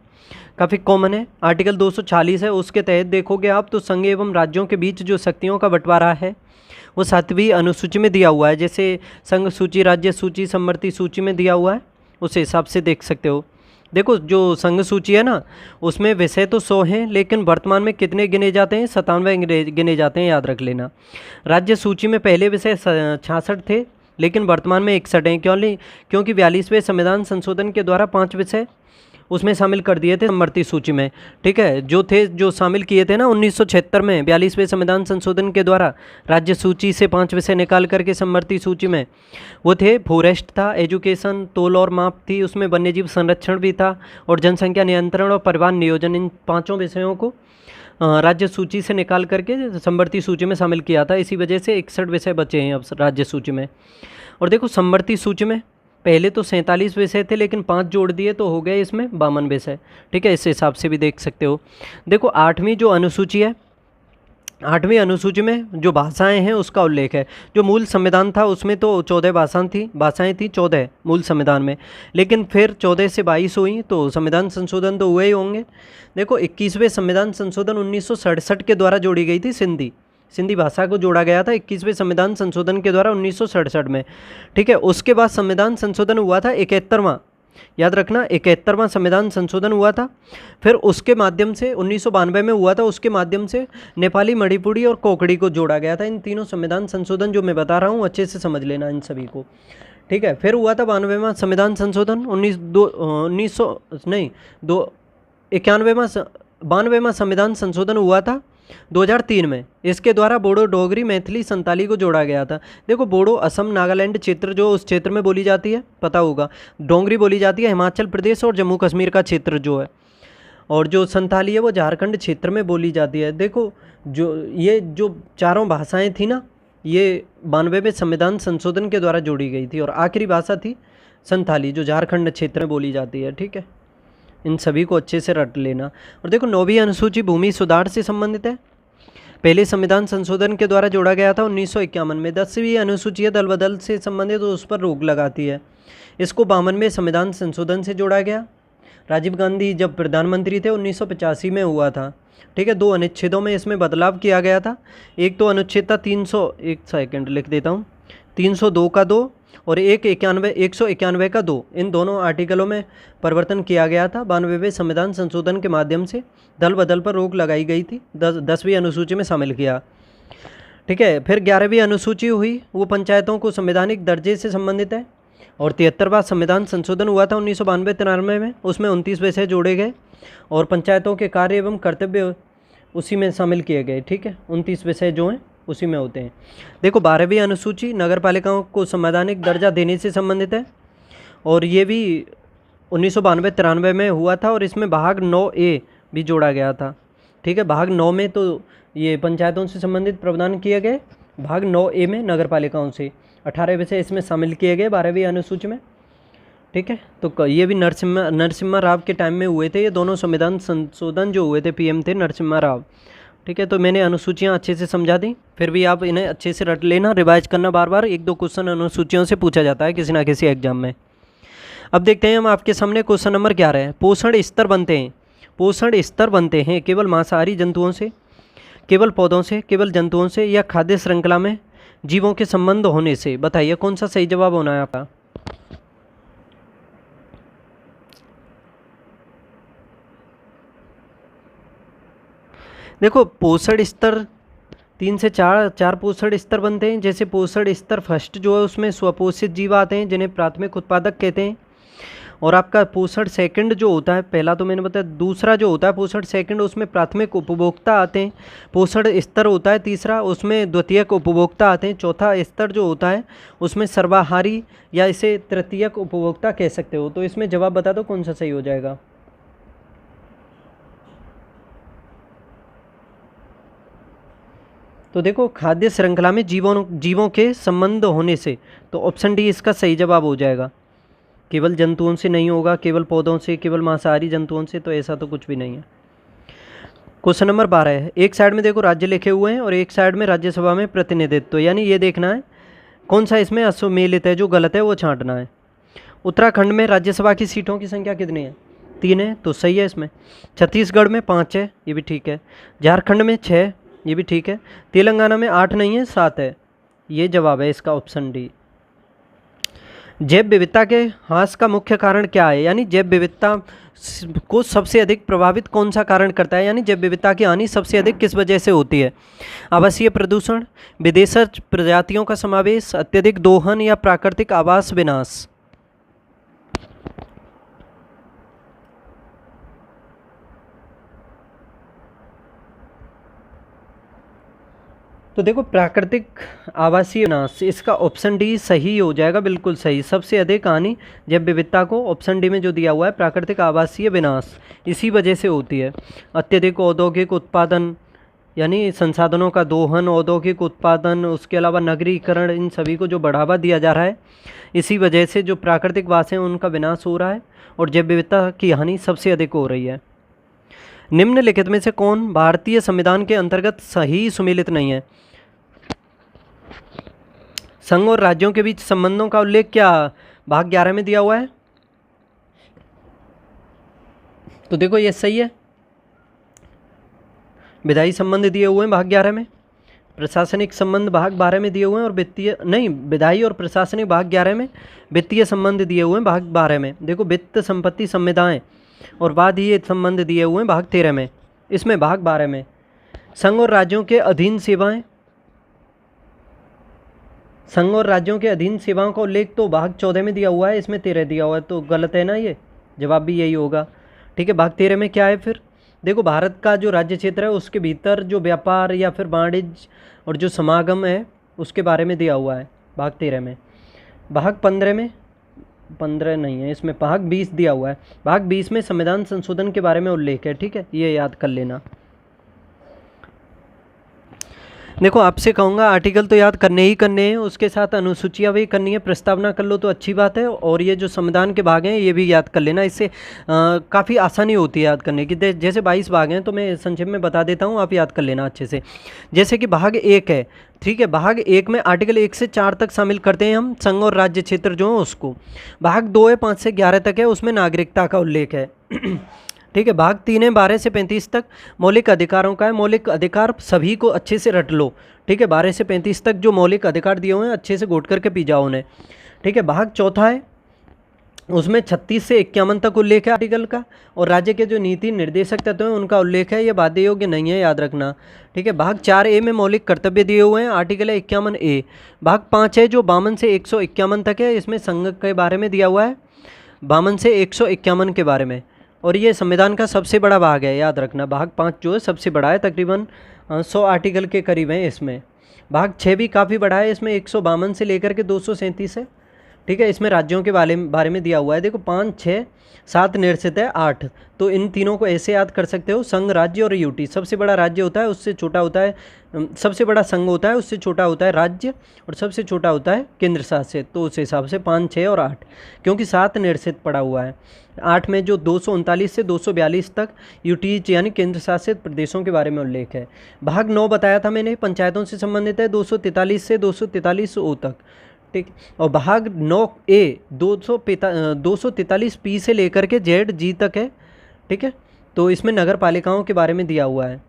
काफ़ी कॉमन है, आर्टिकल 240 है, उसके तहत देखोगे आप तो संघ एवं राज्यों के बीच जो शक्तियों का बंटवारा है वो सातवीं अनुसूची में दिया हुआ है। जैसे संघ सूची, राज्य सूची, समवर्ती सूची में दिया हुआ है, उस हिसाब से देख सकते हो। देखो जो संघ सूची है ना, उसमें विषय तो 100 हैं, लेकिन वर्तमान में कितने गिने जाते हैं? 97 गिने जाते हैं, याद रख लेना। राज्य सूची में पहले विषय 66 थे, लेकिन वर्तमान में 61 हैं। क्योंकि 42वें संविधान संशोधन के द्वारा 5 विषय उसमें शामिल कर दिए थे समवर्ती सूची में। ठीक है, जो शामिल किए थे ना 1976 में 42वें संविधान संशोधन के द्वारा राज्य सूची से 5 विषय निकाल करके समवर्ती सूची में, वो थे फॉरेस्ट था, एजुकेशन, तोल और माप थी, उसमें वन्यजीव संरक्षण भी था, और जनसंख्या नियंत्रण और परिवहन नियोजन, इन 5 विषयों को राज्य सूची से निकाल करके समवर्ती सूची में शामिल किया था। इसी वजह से 61 विषय बचे हैं अब राज्य सूची में। और देखो समवर्ती सूची में पहले तो 47 विषय थे, लेकिन 5 जोड़ दिए तो हो गए इसमें 52 विषय। ठीक है, इस हिसाब से भी देख सकते हो। देखो 8वीं जो अनुसूची है, 8वीं अनुसूची में जो भाषाएं हैं उसका उल्लेख है। जो मूल संविधान था उसमें तो 14 भाषाएं थी 14 मूल संविधान में, लेकिन फिर 14 से 22 हुई, तो संविधान संशोधन तो हुए ही होंगे। देखो 21वें संविधान संशोधन 1967 के द्वारा जोड़ी गई थी सिंधी भाषा को जोड़ा गया था 21वें संविधान संशोधन के द्वारा 1967 में। ठीक है, उसके बाद संविधान संशोधन हुआ था 71वां, याद रखना 71वां संविधान संशोधन हुआ था। फिर उसके माध्यम से 1992 में हुआ था, उसके माध्यम से नेपाली, मणिपुरी और कोंकणी को जोड़ा गया था। इन तीनों संविधान संशोधन जो मैं बता रहा हूँ अच्छे से समझ लेना इन सभी को। ठीक है, फिर हुआ था 92वां संविधान संशोधन 92वां संविधान संशोधन हुआ था 2003 में। इसके द्वारा बोडो, डोगरी, मैथिली, संताली को जोड़ा गया था। देखो बोडो असम, नागालैंड क्षेत्र जो उस क्षेत्र में बोली जाती है पता होगा, डोगरी बोली जाती है हिमाचल प्रदेश और जम्मू कश्मीर का क्षेत्र जो है, और जो संताली है वो झारखंड क्षेत्र में बोली जाती है। देखो जो चारों भाषाएं थी ना, ये 92वें संविधान संशोधन के द्वारा जोड़ी गई थी, और आखिरी भाषा थी संताली जो झारखंड क्षेत्र में बोली जाती है। ठीक है, इन सभी को अच्छे से रट लेना। और देखो 9वीं अनुसूची भूमि सुधार से संबंधित है, पहले संविधान संशोधन के द्वारा जोड़ा गया था 1951 में। 10वीं अनुसूची है दल बदल से संबंधित, तो उस पर रोक लगाती है। इसको 52वें संविधान संशोधन से जोड़ा गया। राजीव गांधी जब प्रधानमंत्री थे 1985 में हुआ था। ठीक है, 2 अनुच्छेदों में इसमें बदलाव किया गया था। एक तो अनुच्छेद था 302 का 2 और 191 का 2, इन दोनों आर्टिकलों में परिवर्तन किया गया था। 92वें संविधान संशोधन के माध्यम से दल बदल पर रोक लगाई गई थी, 10वीं अनुसूची में शामिल किया। ठीक है, फिर 11वीं अनुसूची हुई, वो पंचायतों को संवैधानिक दर्जे से संबंधित है। और 73वां संविधान संशोधन हुआ था 1992-93 में, उसमें 29 विषय जोड़े गए और पंचायतों के कार्य एवं कर्तव्य उसी में शामिल किए गए। ठीक है, 29 विषय जो हैं उसी में होते हैं। देखो 12वीं अनुसूची नगर पालिकाओं को संवैधानिक दर्जा देने से संबंधित है और ये भी 1992-93 में हुआ था और इसमें भाग 9A भी जोड़ा गया था। ठीक है, भाग 9 में तो ये पंचायतों से संबंधित प्रावधान किए गए, भाग 9A में नगर पालिकाओं से 18 विषय इसमें शामिल किए गए 12वीं अनुसूची में। ठीक है, तो ये भी नरसिम्हा राव के टाइम में हुए थे, ये दोनों संविधान संशोधन जो हुए थे, पीएम थे नरसिम्हा राव। ठीक है, तो मैंने अनुसूचियाँ अच्छे से समझा दी, फिर भी आप इन्हें अच्छे से रट लेना, रिवाइज करना बार बार, 1-2 क्वेश्चन अनुसूचियों से पूछा जाता है किसी ना किसी एग्जाम में। अब देखते हैं हम आपके सामने क्वेश्चन नंबर 11 है। पोषण स्तर बनते हैं केवल मांसाहारी जंतुओं से, केवल पौधों से, केवल जंतुओं से या खाद्य श्रृंखला में जीवों के संबंध होने से? बताइए कौन सा सही जवाब होना है आपका। देखो पोषण स्तर 3 से 4 पोषण स्तर बनते हैं। जैसे पोषण स्तर फर्स्ट जो है उसमें स्वपोषित जीव आते हैं जिन्हें प्राथमिक उत्पादक कहते हैं। और आपका पोषण सेकंड जो होता है, पहला तो मैंने बताया, दूसरा जो होता है पोषण सेकंड उसमें प्राथमिक उपभोक्ता आते हैं। पोषण स्तर होता है तीसरा, उसमें द्वितीयक उपभोक्ता आते हैं। चौथा स्तर जो होता है उसमें सर्वाहारी या इसे तृतीयक उपभोक्ता कह सकते हो। तो इसमें जवाब बता दो कौन सा सही हो जाएगा। तो देखो खाद्य श्रृंखला में जीवों के संबंध होने से, तो ऑप्शन डी इसका सही जवाब हो जाएगा। केवल जंतुओं से नहीं होगा, केवल पौधों से, केवल मांसाहारी जंतुओं से, तो ऐसा तो कुछ भी नहीं है। क्वेश्चन नंबर 12 है। एक साइड में देखो राज्य लिखे हुए हैं और एक साइड में राज्यसभा में प्रतिनिधित्व, तो यानी ये देखना है कौन सा इसमें असुमेलित है, जो गलत है वो छांटना है। उत्तराखंड में राज्यसभा की सीटों की संख्या कितनी है? 3 है, तो सही है इसमें। छत्तीसगढ़ में 5 है, ये भी ठीक है। झारखंड में 6, ये भी ठीक है। तेलंगाना में 8 नहीं है, 7 है। ये जवाब है इसका ऑप्शन डी। जैव विविधता के ह्रास का मुख्य कारण क्या है? यानी जैव विविधता को सबसे अधिक प्रभावित कौन सा कारण करता है, यानी जैव विविधता की हानि सबसे अधिक किस वजह से होती है? आवासीय प्रदूषण, विदेशी प्रजातियों का समावेश, अत्यधिक दोहन या प्राकृतिक आवास विनाश? तो देखो प्राकृतिक आवासीय विनाश, इसका ऑप्शन डी सही हो जाएगा, बिल्कुल सही। सबसे अधिक हानि जैव विविधता को ऑप्शन डी में जो दिया हुआ है प्राकृतिक आवासीय विनाश, इसी वजह से होती है। अत्यधिक औद्योगिक उत्पादन यानी संसाधनों का दोहन, औद्योगिक उत्पादन, उसके अलावा नगरीकरण, इन सभी को जो बढ़ावा दिया जा रहा है, इसी वजह से जो प्राकृतिक वास हैं उनका विनाश हो रहा है और जैव विविधता की हानि सबसे अधिक हो रही है। निम्नलिखित में से कौन भारतीय संविधान के अंतर्गत सही सुमेलित नहीं है? संघ और राज्यों के बीच संबंधों का उल्लेख क्या भाग 11 में दिया हुआ है? तो देखो ये सही है। विधायी संबंध दिए हुए हैं भाग 11 में, प्रशासनिक संबंध भाग 12 में दिए हुए हैं और वित्तीय नहीं, विधायी और प्रशासनिक भाग 11 में, वित्तीय संबंध दिए हुए हैं भाग 12 में। देखो वित्त, संपत्ति, संविदाएं और वादीय संबंध दिए हुए हैं भाग 13 में। इसमें भाग 12 में संघ और राज्यों के अधीन सेवाएं, संघ और राज्यों के अधीन सेवाओं का उल्लेख तो भाग 14 में दिया हुआ है, इसमें 13 दिया हुआ है, तो गलत है ना, ये जवाब भी यही होगा। ठीक है, भाग 13 में क्या है फिर? देखो भारत का जो राज्य क्षेत्र है उसके भीतर जो व्यापार या फिर वाणिज्य और जो समागम है उसके बारे में दिया हुआ है भाग 13 में। भाग 15 में, 15 नहीं है इसमें, भाग 20 दिया हुआ है। भाग 20 में संविधान संशोधन के बारे में उल्लेख है। ठीक है, ये याद कर लेना। देखो आपसे कहूँगा आर्टिकल तो याद करने ही करने हैं, उसके साथ अनुसूचियाँ भी करनी है, प्रस्तावना कर लो तो अच्छी बात है। और ये जो संविधान के भाग हैं ये भी याद कर लेना, इससे काफ़ी आसानी होती है याद करने की। जैसे 22 भाग हैं तो मैं संक्षेप में बता देता हूँ, आप याद कर लेना अच्छे से। जैसे कि भाग 1 है, ठीक है, भाग 1 में आर्टिकल 1 से 4 तक शामिल करते हैं हम संघ और राज्य क्षेत्र जो है उसको। भाग 2 है 5 से 11 तक है, उसमें नागरिकता का उल्लेख है। ठीक है, भाग 3 है 12 से 35 तक, मौलिक अधिकारों का है। मौलिक अधिकार सभी को अच्छे से रट लो। ठीक है, 12 से 35 तक जो मौलिक अधिकार दिए हुए हैं अच्छे से घोट करके पी जाओ उन्हें। ठीक है। भाग चौथा है, उसमें 36 से 51 तक उल्लेख है आर्टिकल का, और राज्य के जो नीति निर्देशक तत्व हैं उनका उल्लेख है। ये बाध्य योग्य नहीं है, याद रखना। ठीक है। भाग 4A में मौलिक कर्तव्य दिए हुए हैं, आर्टिकल है 51A। भाग 5 है जो 52 से 151 तक है, इसमें संघ के बारे में दिया हुआ है, 52 से 151 के बारे में, और ये संविधान का सबसे बड़ा भाग है, याद रखना। भाग 5 जो है सबसे बड़ा है, तकरीबन 100 आर्टिकल के करीब हैं इसमें। भाग 6 भी काफ़ी बड़ा है, इसमें 152 से लेकर के 237 है। ठीक है। इसमें राज्यों के बारे में दिया हुआ है। देखो 5, 6, 7 निर्सित है, 8, तो इन तीनों को ऐसे याद कर सकते हो, संघ, राज्य और यूटी। सबसे बड़ा राज्य होता है, उससे छोटा होता है, सबसे बड़ा संघ होता है, उससे छोटा होता है राज्य, और सबसे छोटा होता है केंद्र शासित। तो उस हिसाब से 5, 6 और 8, क्योंकि 7 निर्सित पड़ा हुआ है। 8 में जो 239 से 242 तक यूटी यानी केंद्र शासित प्रदेशों के बारे में उल्लेख है। भाग 9 बताया था मैंने, पंचायतों से संबंधित है, 243 से 243 तक। ठीक। और भाग 9A 243P से लेकर के ZG तक है। ठीक है। तो इसमें नगर पालिकाओं के बारे में दिया हुआ है।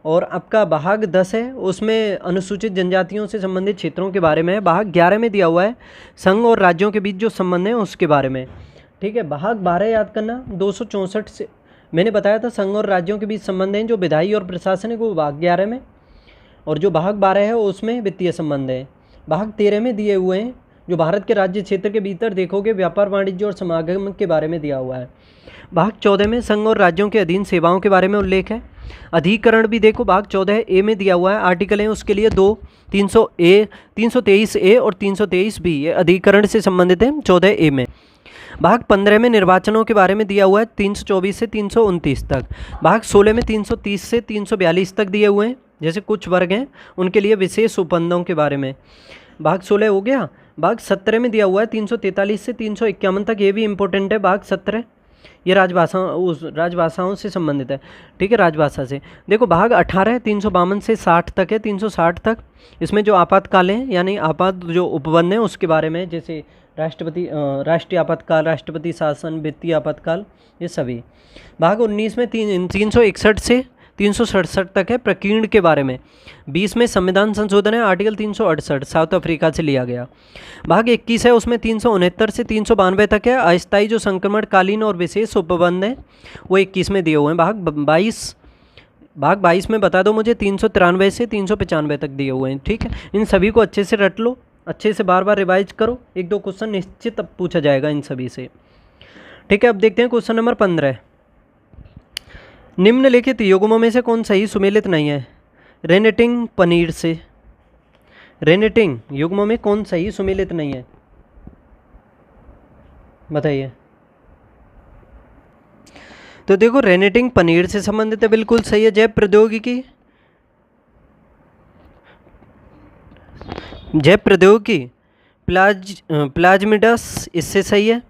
और आपका भाग 10 है, उसमें अनुसूचित जनजातियों से संबंधित क्षेत्रों के बारे में है। भाग 11 में दिया हुआ है संघ और राज्यों के बीच जो संबंध है उसके बारे में। ठीक है। भाग 12 याद करना, 264 से मैंने बताया था संघ और राज्यों के बीच संबंध हैं जो विधायी और प्रशासनिक, वो भाग 11 में, और जो भाग 12 है उसमें वित्तीय संबंध है। भाग 13 में दिए हुए हैं जो भारत के राज्य क्षेत्र के भीतर देखोगे व्यापार, वाणिज्य और समागम के बारे में दिया हुआ है। भाग 14 में संघ और राज्यों के अधीन सेवाओं के बारे में उल्लेख है। अधिकरण भी देखो भाग 14A में दिया हुआ है, आर्टिकल है उसके लिए 2, 323A और 323B, ये अधिकरण से संबंधित है 14A में। भाग 15 में निर्वाचनों के बारे में दिया हुआ है, 324 से 329 तक। भाग 16 में 330 से 342 तक दिए हुए हैं, जैसे कुछ वर्ग हैं उनके लिए विशेष उपबंधों के बारे में। भाग 16 हो गया। भाग 17 में दिया हुआ है 343 से 351 तक, ये भी इम्पोर्टेंट है। भाग 17 ये राजभाषाओं से संबंधित है। ठीक है, राजभाषा से। देखो भाग 18 है, 352 से 60 तक है, 360 तक। इसमें जो आपातकाल हैं यानी आपात जो उपबंध हैं उसके बारे में, जैसे राष्ट्रीय आपातकाल, राष्ट्रपति शासन, वित्तीय आपातकाल, ये सभी। भाग 19 में 361 से 367 तक है, प्रकीर्ण के बारे में। 20 में संविधान संशोधन है, आर्टिकल 368 साउथ अफ्रीका से लिया गया। भाग 21 है, उसमें 369 से 392 तक है, अस्थायी जो संक्रमणकालीन और विशेष उपबंध हैं वो 21 में दिए हुए हैं। भाग 22 में बता दो मुझे, 393 से 395 तक दिए हुए हैं। ठीक है, इन सभी को अच्छे से रट लो, अच्छे से बार बार रिवाइज करो, 1-2 क्वेश्चन निश्चित अब पूछा जाएगा इन सभी से। ठीक है, अब देखते हैं क्वेश्चन नंबर 15। निम्नलिखित युग्मों में से कौन सही सुमेलित नहीं है? रेनेटिंग पनीर से। रेनेटिंग युग्मों में कौन सही सुमेलित नहीं है, बताइए। तो देखो रेनेटिंग पनीर से संबंधित है, बिल्कुल सही है। जैव प्रौद्योगिकी, प्लाज्मिडस, इससे सही है।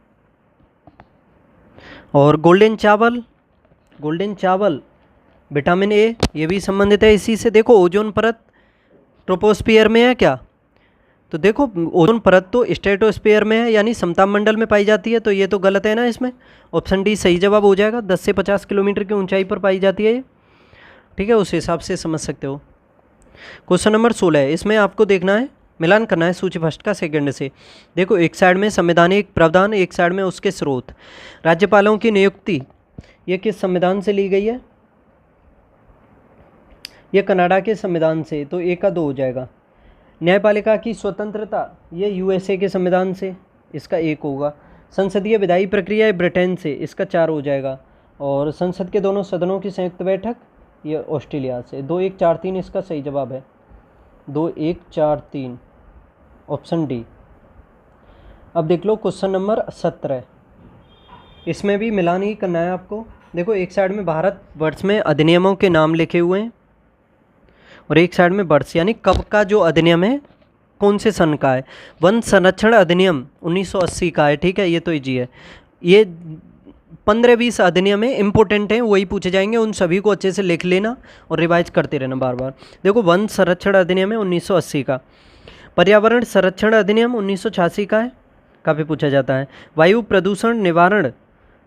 और गोल्डन चावल विटामिन ए, ये भी संबंधित है इसी से। देखो ओजोन परत ट्रोपोस्फियर में है क्या? तो देखो ओजोन परत तो स्ट्रेटोस्फियर में है, यानी समताप मंडल में पाई जाती है, तो ये तो गलत है ना। इसमें ऑप्शन डी सही जवाब हो जाएगा। 10 से 50 किलोमीटर की ऊंचाई पर पाई जाती है ये। ठीक है, उस हिसाब से समझ सकते हो। क्वेश्चन नंबर 16 है, इसमें आपको देखना है, मिलान करना है सूची फर्स्ट का सेकंड से। देखो एक साइड में संवैधानिक प्रावधान, एक साइड में उसके स्रोत। राज्यपालों की नियुक्ति ये किस संविधान से ली गई है? ये कनाडा के संविधान से, तो एक का 2 हो जाएगा। न्यायपालिका की स्वतंत्रता ये यूएसए के संविधान से, इसका 1 होगा। संसदीय विधायी प्रक्रिया ब्रिटेन से, इसका 4 हो जाएगा। और संसद के दोनों सदनों की संयुक्त बैठक ये ऑस्ट्रेलिया से। 2, 1, 4, 3 इसका सही जवाब है। 2, 1, 4, 3 ऑप्शन डी। अब देख लो क्वेश्चन नंबर 17, इसमें भी मिलान ही करना है आपको। देखो एक साइड में भारत वर्ष में अधिनियमों के नाम लिखे हुए हैं, और एक साइड में वर्ष यानी कब का जो अधिनियम है, कौन से सन का है। वन संरक्षण अधिनियम 1980 का है। ठीक है, ये तो इजी है। ये 15-20 अधिनियम है, इंपॉर्टेंट है, वही पूछे जाएंगे। उन सभी को अच्छे से लिख लेना और रिवाइज करते रहना बार बार। देखो वन संरक्षण अधिनियम है 1980 का। पर्यावरण संरक्षण अधिनियम 1986 का है, काफ़ी पूछा जाता है। वायु प्रदूषण निवारण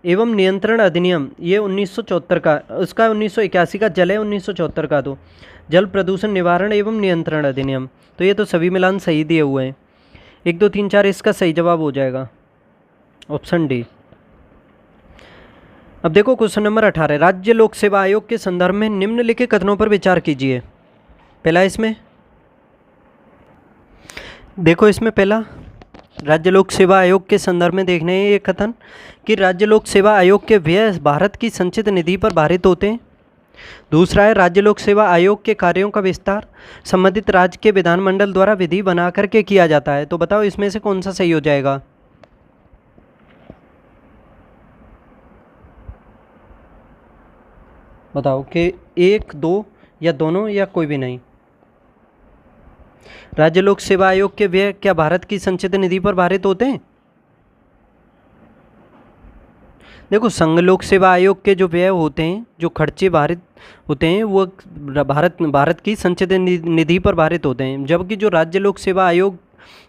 एवं नियंत्रण अधिनियम ये 1974 का, उसका 1981 का। जल है 1974 का। तो जल प्रदूषण निवारण एवं नियंत्रण अधिनियम, तो ये तो सभी मिलान सही दिए हुए हैं। 1 2 3 4 इसका सही जवाब हो जाएगा ऑप्शन डी। अब देखो क्वेश्चन नंबर 18, राज्य लोक सेवा आयोग के संदर्भ में निम्नलिखित कथनों पर विचार कीजिए। पहला इसमें देखो, इसमें पहला राज्य लोक सेवा आयोग के संदर्भ में देखने हैं ये कथन कि राज्य लोक सेवा आयोग के व्यय भारत की संचित निधि पर भारित होते हैं। दूसरा है राज्य लोक सेवा आयोग के कार्यों का विस्तार संबंधित राज्य के विधानमंडल द्वारा विधि बना करके किया जाता है। तो बताओ इसमें से कौन सा सही हो जाएगा? बताओ कि 1 2 या दोनों या कोई भी नहीं। राज्य लोक सेवा आयोग के व्यय क्या भारत की संचित निधि पर भारित होते हैं? देखो, संघ लोक सेवा आयोग के जो व्यय होते हैं, जो खर्चे भारित होते हैं, वो भारत की संचित निधि पर भारित होते हैं, जबकि जो राज्य लोक सेवा आयोग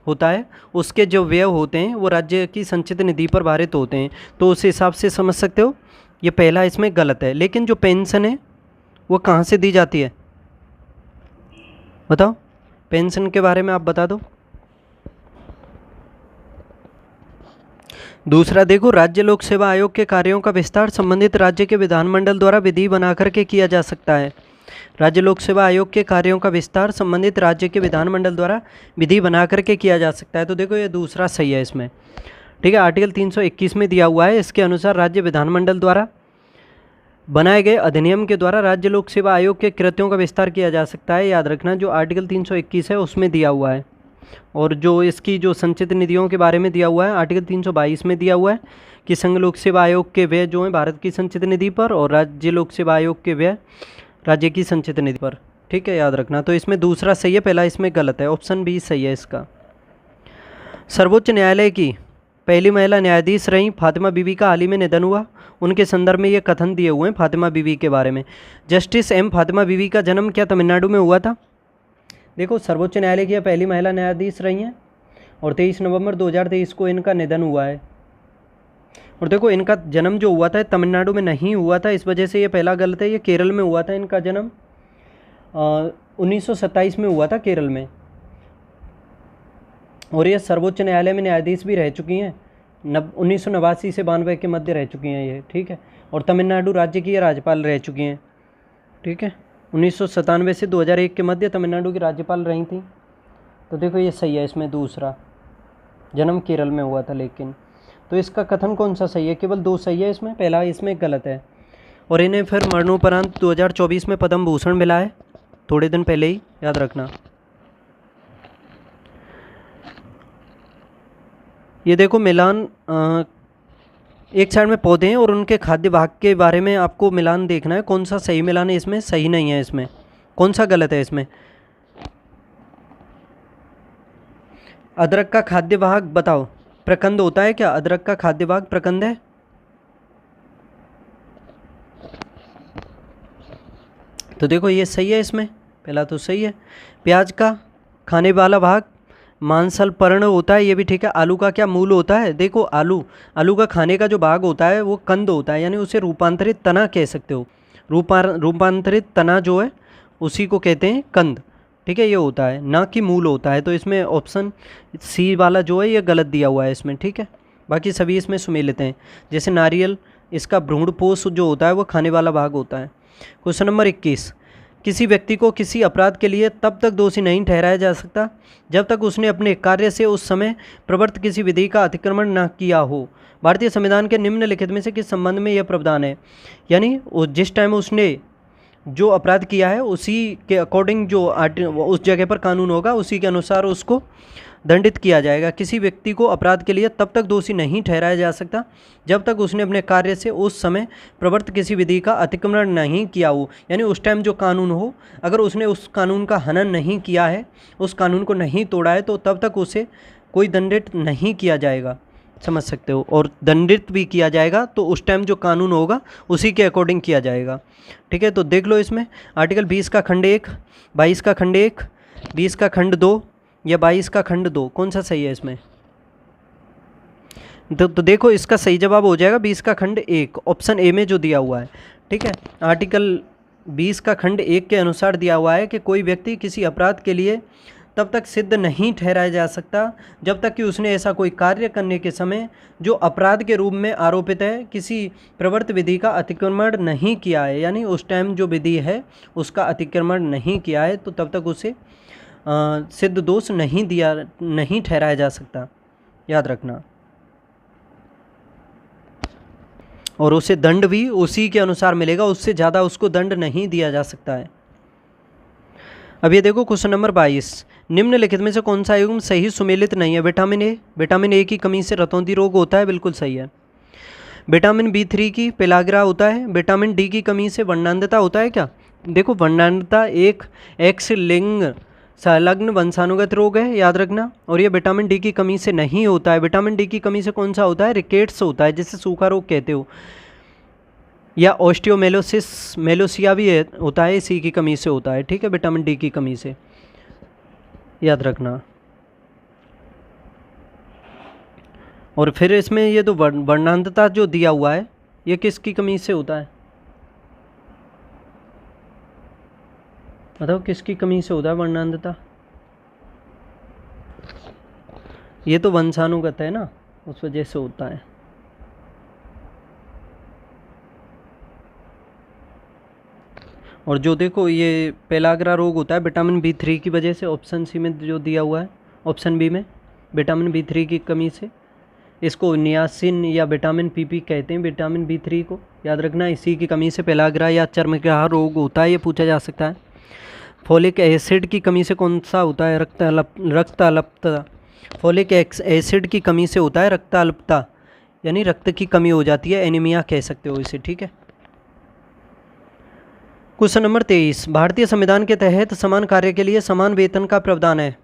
होता है उसके जो व्यय होते हैं वो राज्य की संचित निधि पर भारित होते हैं। तो उस हिसाब से समझ सकते हो ये पहला इसमें गलत है। लेकिन जो पेंशन है वो कहाँ से दी जाती है? बताओ, पेंशन के बारे में आप बता दो। दूसरा देखो, राज्य लोक सेवा आयोग के कार्यों का विस्तार संबंधित राज्य के विधानमंडल द्वारा विधि बना करके किया जा सकता है। राज्य लोक सेवा आयोग के कार्यों का विस्तार संबंधित राज्य के विधानमंडल द्वारा विधि बना करके किया जा सकता है। तो देखो ये दूसरा सही है इसमें, ठीक है। आर्टिकल 321 में दिया हुआ है, इसके अनुसार राज्य विधानमंडल द्वारा बनाए गए अधिनियम के द्वारा राज्य लोक सेवा आयोग के कृत्यों का विस्तार किया जा सकता है। याद रखना, जो आर्टिकल 321 है उसमें दिया हुआ है, और जो इसकी जो संचित निधियों के बारे में दिया हुआ है आर्टिकल 322 में दिया हुआ है कि संघ लोक सेवा आयोग के व्यय जो हैं भारत की संचित निधि पर, और राज्य लोक सेवा आयोग के व्यय राज्य की संचित निधि पर, ठीक है, याद रखना। तो इसमें दूसरा सही है, पहला इसमें गलत है, ऑप्शन बी सही है इसका। सर्वोच्च न्यायालय की पहली महिला न्यायाधीश रहीं फातिमा बीवी का हाल ही में निधन हुआ, उनके संदर्भ में ये कथन दिए हुए हैं फातिमा बीवी के बारे में। जस्टिस एम फातिमा बीवी का जन्म क्या तमिलनाडु में हुआ था? देखो, सर्वोच्च न्यायालय की पहली महिला न्यायाधीश रही हैं और 23 नवंबर 2023 को इनका निधन हुआ है। और देखो, इनका जन्म जो हुआ था तमिलनाडु में नहीं हुआ था, इस वजह से ये पहला गलत है। ये केरल में हुआ था, इनका जन्म 1927 में हुआ था केरल में, और ये सर्वोच्च न्यायालय में न्यायाधीश भी रह चुकी हैं। 1989 से 92 के मध्य रह चुकी हैं ये, ठीक है। और तमिलनाडु राज्य की ये राज्यपाल रह चुकी हैं, ठीक है। 1997 से 2001 के मध्य तमिलनाडु की राज्यपाल रही थी। तो देखो ये सही है इसमें, दूसरा जन्म केरल में हुआ था। लेकिन तो इसका कथन कौन सा सही है? केवल 2 सही है इसमें, पहला इसमें गलत है। और इन्हें फिर मरणोपरांत 2024 में पद्म भूषण मिला है, थोड़े दिन पहले ही, याद रखना। ये देखो, मिलान एक साइड में पौधे हैं और उनके खाद्य भाग के बारे में आपको मिलान देखना है, कौन सा सही मिलान है इसमें, सही नहीं है इसमें, कौन सा गलत है इसमें। अदरक का खाद्य भाग बताओ प्रकंद होता है क्या? अदरक का खाद्य भाग प्रकंद है? तो देखो ये सही है इसमें, पहला तो सही है। प्याज का खाने वाला भाग मांसल पर्ण होता है, ये भी ठीक है। आलू का क्या मूल होता है? देखो, आलू का खाने का जो भाग होता है वो कंद होता है, यानी उसे रूपांतरित तना कह सकते हो। रूपांतरित तना जो है उसी को कहते हैं कंद, ठीक है, ये होता है, ना कि मूल होता है। तो इसमें ऑप्शन सी वाला जो है ये गलत दिया हुआ है इसमें, ठीक है। बाकी सभी इसमें सुमेलित हैं। जैसे नारियल, इसका भ्रूणपोष जो होता है वो खाने वाला भाग होता है। क्वेश्चन नंबर 21, किसी व्यक्ति को किसी अपराध के लिए तब तक दोषी नहीं ठहराया जा सकता जब तक उसने अपने कार्य से उस समय प्रवर्त किसी विधि का अतिक्रमण न किया हो। भारतीय संविधान के निम्नलिखित में से किस संबंध में यह प्रावधान है? यानी जिस टाइम उसने जो अपराध किया है उसी के अकॉर्डिंग जो उस जगह पर कानून होगा उसी के अनुसार उसको दंडित किया जाएगा। किसी व्यक्ति को अपराध के लिए तब तक दोषी नहीं ठहराया जा सकता जब तक उसने अपने कार्य से उस समय प्रवर्त किसी विधि का अतिक्रमण नहीं किया हो। यानी उस टाइम जो कानून हो, अगर उसने उस कानून का हनन नहीं किया है, उस कानून को नहीं तोड़ा है, तो तब तक उसे कोई दंडित नहीं किया जाएगा, समझ सकते हो। और दंडित भी किया जाएगा तो उस टाइम जो कानून होगा उसी के अकॉर्डिंग किया जाएगा, ठीक है। तो देख लो इसमें आर्टिकल 20 का खंड 1, 22 का खंड 1, 20 का खंड 2 या 22 का खंड 2, कौन सा सही है इसमें? तो देखो इसका सही जवाब हो जाएगा 20 का खंड 1, ऑप्शन ए में जो दिया हुआ है, ठीक है। आर्टिकल 20 का खंड 1 के अनुसार दिया हुआ है कि कोई व्यक्ति किसी अपराध के लिए तब तक सिद्ध नहीं ठहराया जा सकता जब तक कि उसने ऐसा कोई कार्य करने के समय जो अपराध के रूप में आरोपित है किसी प्रवर्त विधि का अतिक्रमण नहीं किया है, यानी उस टाइम जो विधि है उसका अतिक्रमण नहीं किया है, तो तब तक उसे सिद्ध दोष नहीं ठहराया जा सकता, याद रखना। और उसे दंड भी उसी के अनुसार मिलेगा, उससे ज़्यादा उसको दंड नहीं दिया जा सकता है। अब ये देखो क्वेश्चन नंबर 22, निम्नलिखित में से कौन सा युग्म सही सुमेलित नहीं है? विटामिन ए की कमी से रतौंधी रोग होता है, बिल्कुल सही है। विटामिन B3 की पेलाग्रा होता है। विटामिन डी की कमी से वर्णांधता होता है क्या? देखो वर्णांधता एक एक्स लिंग संलग्न वंशानुगत रोग है, याद रखना। और ये विटामिन डी की कमी से नहीं होता है। विटामिन डी की कमी से कौन सा होता है? रिकेट्स होता है, जिसे सूखा रोग कहते हो, या मेलोसिया भी होता है, इसी की कमी से होता है, ठीक है, विटामिन डी की कमी से, याद रखना। और फिर इसमें ये तो वर्णांधता जो दिया हुआ है, ये किसकी कमी से होता है? बताओ किसकी कमी से होता है वर्णांधता? ये तो वंशानुगत है ना, उस वजह से होता है। और जो देखो ये पेलाग्रा रोग होता है विटामिन B3 की वजह से, ऑप्शन सी में जो दिया हुआ है, ऑप्शन बी में विटामिन B3 की कमी से। इसको नियासिन या विटामिन PP कहते हैं, विटामिन B3 को, याद रखना। इसी की कमी से पेलाग्रा या चर्मग्राह रोग होता है, ये पूछा जा सकता है। फोलिक एसिड की कमी से कौन सा होता है? रक्त अल्पता। फोलिक एसिड की कमी से होता है रक्त अल्पता, यानी रक्त की कमी हो जाती है, एनीमिया कह सकते हो इसे, ठीक है। क्वेश्चन नंबर 23, भारतीय संविधान के तहत समान कार्य के लिए समान वेतन का प्रावधान है।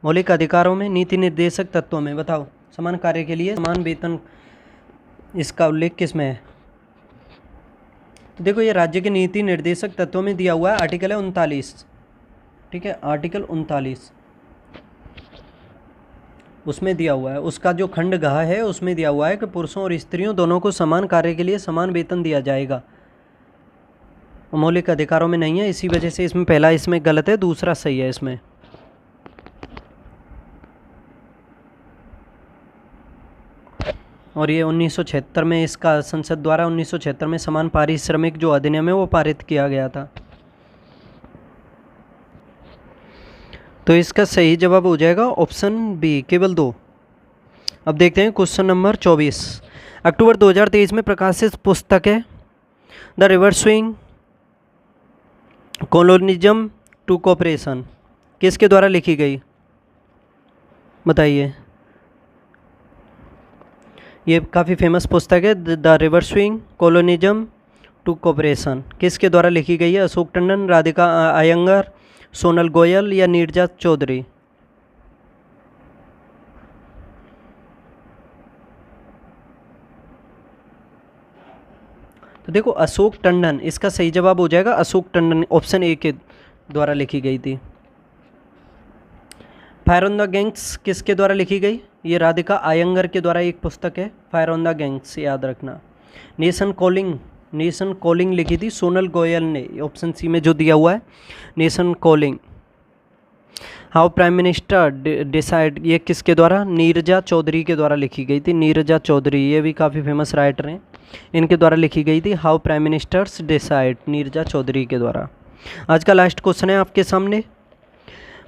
मौलिक अधिकारों में, नीति निर्देशक तत्वों में, बताओ समान कार्य के लिए समान वेतन, इसका उल्लेख किस में है? तो देखो ये राज्य के नीति निर्देशक तत्वों में दिया हुआ है, आर्टिकल है 39, ठीक है, आर्टिकल 39 उसमें दिया हुआ है। उसका जो खंड घ है उसमें दिया हुआ है कि पुरुषों और स्त्रियों दोनों को समान कार्य के लिए समान वेतन दिया जाएगा। मौलिक अधिकारों में नहीं है, इसी वजह से इसमें पहला इसमें गलत है, दूसरा सही है इसमें। और ये 1976 में इसका संसद द्वारा 1976 में समान पारिश्रमिक जो अधिनियम है वो पारित किया गया था। तो इसका सही जवाब हो जाएगा ऑप्शन बी, केवल 2। अब देखते हैं क्वेश्चन नंबर 24, अक्टूबर 2023 में प्रकाशित पुस्तक है the reverse swing colonialism to cooperation, किसके द्वारा लिखी गई? बताइए। ये काफ़ी फेमस पुस्तक है the reverse swing colonialism to cooperation, किसके द्वारा लिखी गई है? अशोक टंडन, राधिका अयंगर, सोनल गोयल या नीरजा चौधरी? तो देखो अशोक टंडन, इसका सही जवाब हो जाएगा अशोक टंडन, ऑप्शन ए के द्वारा लिखी गई थी। फायर ऑन द गैंग्स किसके द्वारा लिखी गई? ये राधिका अयंगर के द्वारा एक पुस्तक है, फायर ऑन द गैंग्स, याद रखना। नेशन कॉलिंग लिखी थी सोनल गोयल ने, ऑप्शन सी में जो दिया हुआ है nation calling. How prime minister decide, ये किसके द्वारा? नीरजा चौधरी के द्वारा लिखी गई थी। नीरजा चौधरी ये भी काफ़ी फेमस राइटर हैं, इनके द्वारा लिखी गई थी how prime ministers decide, Neerja Chowdhury के द्वारा। आज का लास्ट क्वेश्चन है आपके सामने,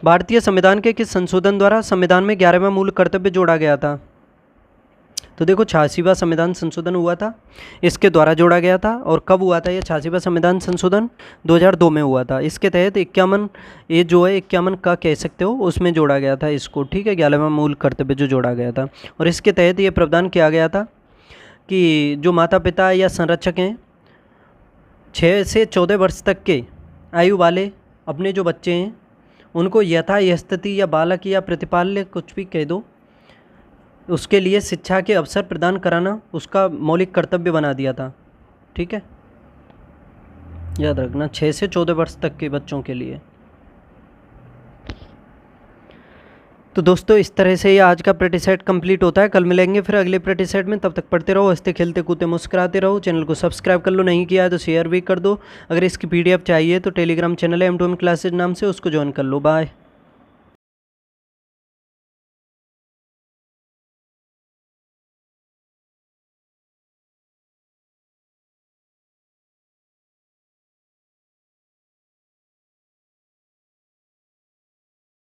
भारतीय संविधान के किस संशोधन द्वारा संविधान में 11वां मूल कर्तव्य जोड़ा गया था? तो देखो 86वां संविधान संशोधन हुआ था, इसके द्वारा जोड़ा गया था। और कब हुआ था ये 86वां संविधान संशोधन? 2002 में हुआ था। इसके तहत 51, ये जो है 51 का कह सकते हो, उसमें जोड़ा गया था इसको, ठीक है, 11वां मूल कर्तव्य जो जोड़ा गया था। और इसके तहत ये प्रावधान किया गया था कि जो माता पिता या संरक्षक हैं 6 से 14 वर्ष तक के आयु वाले अपने जो बच्चे हैं उनको यथास्थिति या बालक या प्रतिपाल्य कुछ भी कह दो, उसके लिए शिक्षा के अवसर प्रदान कराना उसका मौलिक कर्तव्य बना दिया था, ठीक है, याद रखना 6 से 14 वर्ष तक के बच्चों के लिए। तो दोस्तों इस तरह से ये आज का प्रैक्टिस सेट कंप्लीट होता है। कल मिलेंगे फिर अगले प्रैक्टिस सेट में, तब तक पढ़ते रहो, हंसते खेलते कूदते मुस्कुराते रहो। चैनल को सब्सक्राइब कर लो, नहीं किया है तो शेयर भी कर दो। अगर इसकी PDF चाहिए तो टेलीग्राम चैनल है M2M क्लासेज नाम से, उसको ज्वाइन कर लो। बाय।